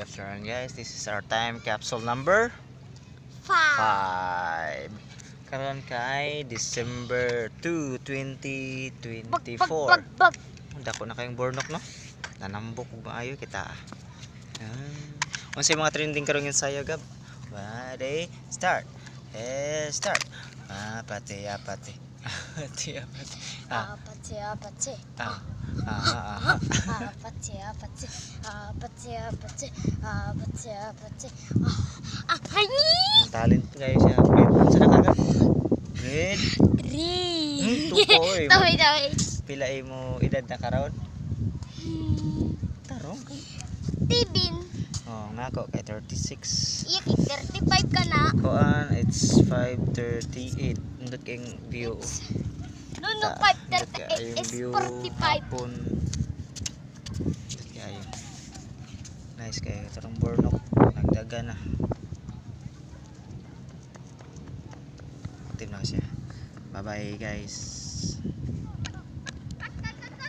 afternoon guys, this is our time capsule number 5. Karon kay December 2, 2024. Dako na kayong bornok no? Nanambok ug maayo kita. Unsay mga trending karon yung sayo gab? Ready? Start. Start. Apate. Apate. Apate. Talent kayo siya. Grade sa nakaga? Grade? Tukoy. Tawid. Pila mo edad na karon? Tarong. Tibin. Oh, nako kay 36. Iya, 35 ka na. Kuan, it's 5:38. Ndot kayong view. No, 5:38 is 45. Kayo. Nice kayo. Tarong bornok. Nagdaga na. Active na siya. Bye bye guys.